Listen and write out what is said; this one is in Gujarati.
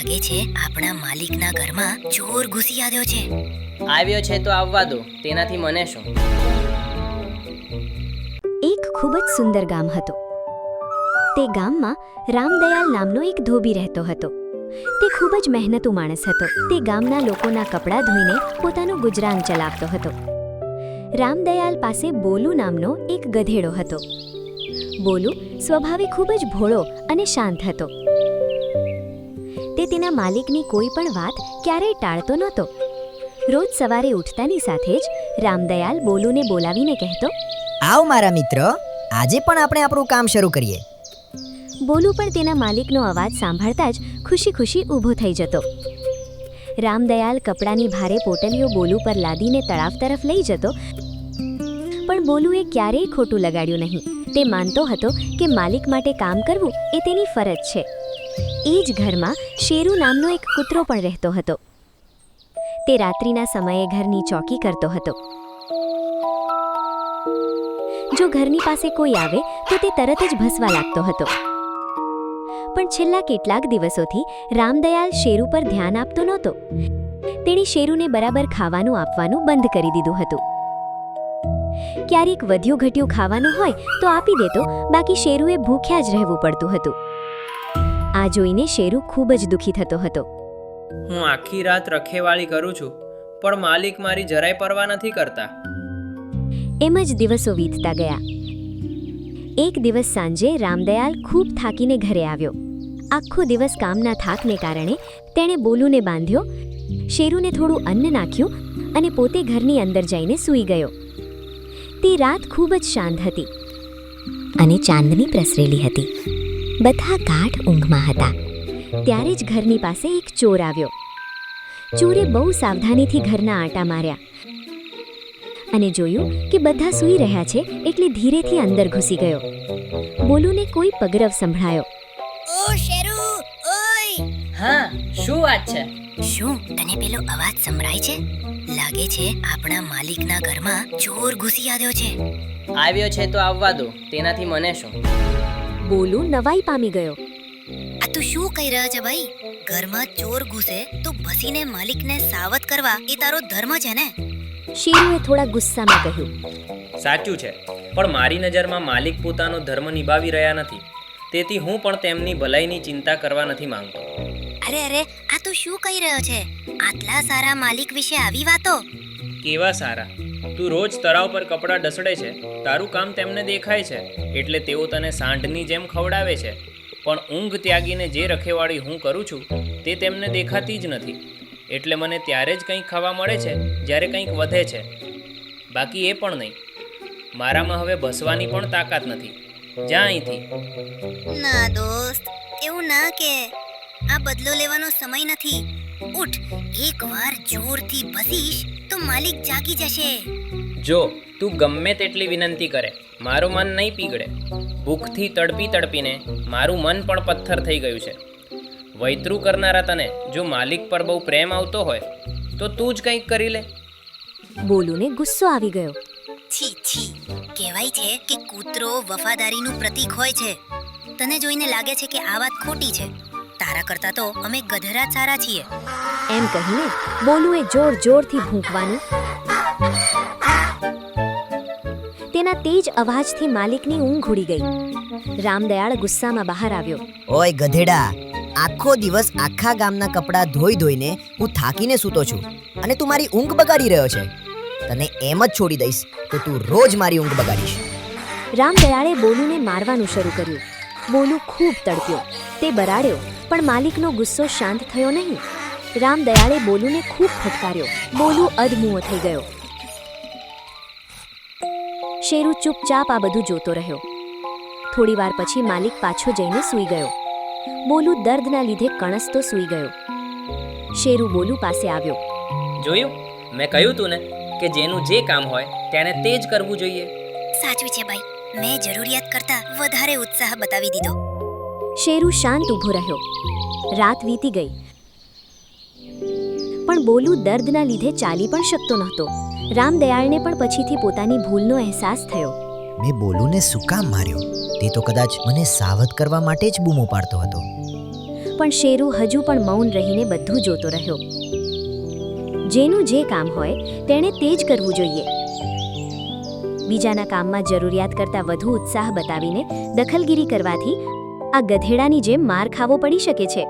લાગે છે આપણા માલિકના ઘરમાં ચોર ઘૂસી આવ્યો છે. આવ્યો છે તો આવવા દો, તેનાથી મને શું. એક ખૂબ જ સુંદર ગામ હતું. તે ગામમાં રામદયાલ નામનો એક ધોબી રહેતો હતો. તે ખૂબ જ મહેનતુ માણસ હતો. તે ગામના લોકોના કપડાં ધોઈને પોતાનું ગુજરાન ચલાવતો હતો. રામદયાલ પાસે બોલુ નામનો એક ગધેડો હતો. બોલુ સ્વભાવે ખૂબ જ ભોળો અને શાંત હતો. તે તેના માલિકની કોઈ પણ વાત ક્યારેય ટાળતો નહોતો. રોજ સવારે ઉઠતાની સાથે જ રામદયાલ બોલુને બોલાવીને કહેતો, આવ મારા મિત્ર, આજે પણ આપણે આપણું કામ શરૂ કરીએ. બોલુ પણ તેના માલિકનો અવાજ સાંભળતા જ ખુશી ખુશી ઊભો થઈ જતો. રામદયાલ કપડાની ભારે પોટલીઓ બોલુ પર લાદીને તળાવ તરફ લઈ જતો, પણ બોલુએ ક્યારેય ખોટું લગાડ્યું નહીં. તે માનતો હતો કે માલિક માટે કામ કરવું એ તેની ફરજ છે. એ જ ઘરમાં શેરુ નામનો એક કૂતરો પણ રહેતો હતો. તે રાત્રિના સમયે ઘરની ચોકી કરતો હતો. જો ઘરની પાસે કોઈ આવે તો તે તરત જ ભસવા લાગતો હતો. પણ છેલ્લા કેટલાક દિવસોથી રામદયાલ શેરુ પર ધ્યાન આપતો નહોતો. તેણે શેરુને બરાબર ખાવાનું આપવાનું બંધ કરી દીધું હતું. ક્યારેક વધ્યું ઘટ્યું ખાવાનું હોય તો આપી દેતો, બાકી શેરુએ ભૂખ્યા જ રહેવું પડતું હતું. આ જોઈને શેરુ ખૂબ જ દુઃખી થતો હતો. હું આખી રાત રખેવાળી કરું છું, પણ માલિક મારી જરાય પરવા નથી કરતા. એમ જ દિવસો વીતતા ગયા. એક દિવસ સાંજે રામદયાલ ખૂબ થાકીને ઘરે આવ્યો. આખો દિવસ કામના થાકને કારણે તેણે બોલુને બાંધ્યો, શેરુને થોડું અન્ન નાખ્યું અને પોતે ઘરની અંદર જઈને સૂઈ ગયો. તે રાત ખૂબ જ શાંત હતી અને ચાંદની પ્રસરેલી હતી. બધા ગાઢ ઊંઘમાં હતા. ત્યારે જ ઘરની પાસે એક ચોર આવ્યો. ચોરે બહુ સાવધાનીથી ઘરના આંટા માર્યા અને જોયું કે બધા સૂઈ રહ્યા છે, એટલે ધીરેથી અંદર ઘૂસી ગયો. બોલુને કોઈ પગરવ સંભળાયો. ઓ શેરુ, ઓય! હા, શું વાત છે? શું તને પેલો અવાજ સંભળાય છે? લાગે છે આપણા માલિકના ઘરમાં ચોર ઘૂસી આવ્યો છે. આવ્યો છે તો આવવા દો, તેનાથી મને શું. બોલુ નવાઈ પામી ગયો. આ તું શું કહી રહ્યો છે ભાઈ? ઘરમાં ચોર ઘૂસે તો ભસીને માલિકને સાવધ કરવા એ તારો ધર્મ છે ને? શેરુએ થોડા ગુસ્સામાં કહ્યું. સાચું છે, પણ મારી નજરમાં માલિક પોતાનો ધર્મ નિભાવી રહ્યા નથી. તેથી હું પણ તેમની ભલાઈની ચિંતા કરવા નથી માંગતો. અરે આ તું શું કહી રહ્યો છે? આટલા સારા માલિક વિશે આવી વાતો? કેવા સારા? તું રોજ તળાવ પર કપડાં ડસડે છે, તારું કામ તેમને દેખાય છે, એટલે તેઓ તને સાંઢની જેમ ખવડાવે છે. પણ ઊંઘ ત્યાગીને જે રખેવાળી હું કરું છું તે તેમને દેખાતી જ નથી. એટલે મને ત્યારે જ કંઈક ખાવા મળે છે જ્યારે કંઈક વધે છે, બાકી એ પણ નહીં. મારામાં હવે ભસવાની પણ તાકાત નથી. જા અહીંથી. ના દોસ્ત, એવું ના કે. આ બદલો લેવાનો સમય નથી. ઉઠ, એકવાર જોરથી ભસીશ તો માલિક જાગી જશે. જો તું ગમે તેટલી વિનંતી કરે, મારું મન નહીં પીગળે. ભૂખથી તડપીને મારું મન પણ પથ્થર થઈ ગયું છે. વૈતરું કરનારા તને જો માલિક પર બહુ પ્રેમ આવતો હોય તો તું જ કંઈક કરી લે. બોલુને ગુસ્સો આવી ગયો. છી, કહેવાય છે કે કૂતરો વફાદારીનું પ્રતીક હોય છે. તને જોઈને લાગે છે કે આ વાત ખોટી છે. તારા કરતા તો અમે ગધેડા સારા છીએ. એમ કહીને બોલુએ જોરથી ભૂંકવાનું. તેના તેજ અવાજથી માલિકની ઊંઘ ઉડી ગઈ. રામદયાળ ગુસ્સામાં બહાર આવ્યો. ઓય ગધેડા, આખો દિવસ આખા ગામના કપડાં ધોઈને હું થાકીને સૂતો છું અને તું મારી ઊંઘ બગાડી રહ્યો છે. તને એમ જ છોડી દઈશ તો તું રોજ મારી ઊંઘ બગાડીશ. રામદયાળે બોલુને મારવાનું શરૂ કર્યું. બોલુ ખૂબ તડપ્યો. તે બરાડ્યો, પણ માલિકનો ગુસ્સો શાંત થયો નહીં. રામદયાળે બોલુને ખૂબ ફટકાર્યો. બોલુ અધમુઓ થઈ ગયો. શેરુ ચૂપચાપ આ બધું જોતો રહ્યો. થોડી વાર પછી માલિક પાછો જઈને સૂઈ ગયો. બોલુ દર્દના લીધે કણસતો સૂઈ ગયો. શેરુ બોલુ પાસે આવ્યો. જોયું, મેં કહ્યું તું ને કે જેનું જે કામ હોય તેને તે જ કરવું જોઈએ. સાચું છે ભાઈ, મેં જરૂરિયાત કરતા વધારે ઉત્સાહ બતાવી દીધો. શેરુ શાંત ઊભો રહ્યો. રાત વીતી ગઈ, પણ બોલુ દર્દના લીધે ચાલી પણ શકતો નહોતો. રામદયાળને પણ પછીથી પોતાની ભૂલનો અહેસાસ થયો. મેં બોલુને શું કામ માર્યો? તે તો કદાચ મને સાવધ કરવા માટે જ બૂમો પાડતો હતો. પણ શેરુ હજુ પણ મૌન રહીને બધું જોતો રહ્યો. જેનું જે કામ હોય તેણે તે જ કરવું જોઈએ. બીજાના કામમાં જરૂરિયાત કરતાં વધુ ઉત્સાહ બતાવીને દખલગીરી કરવાથી આ ગધેડાની જેમ માર ખાવો પડી શકે છે.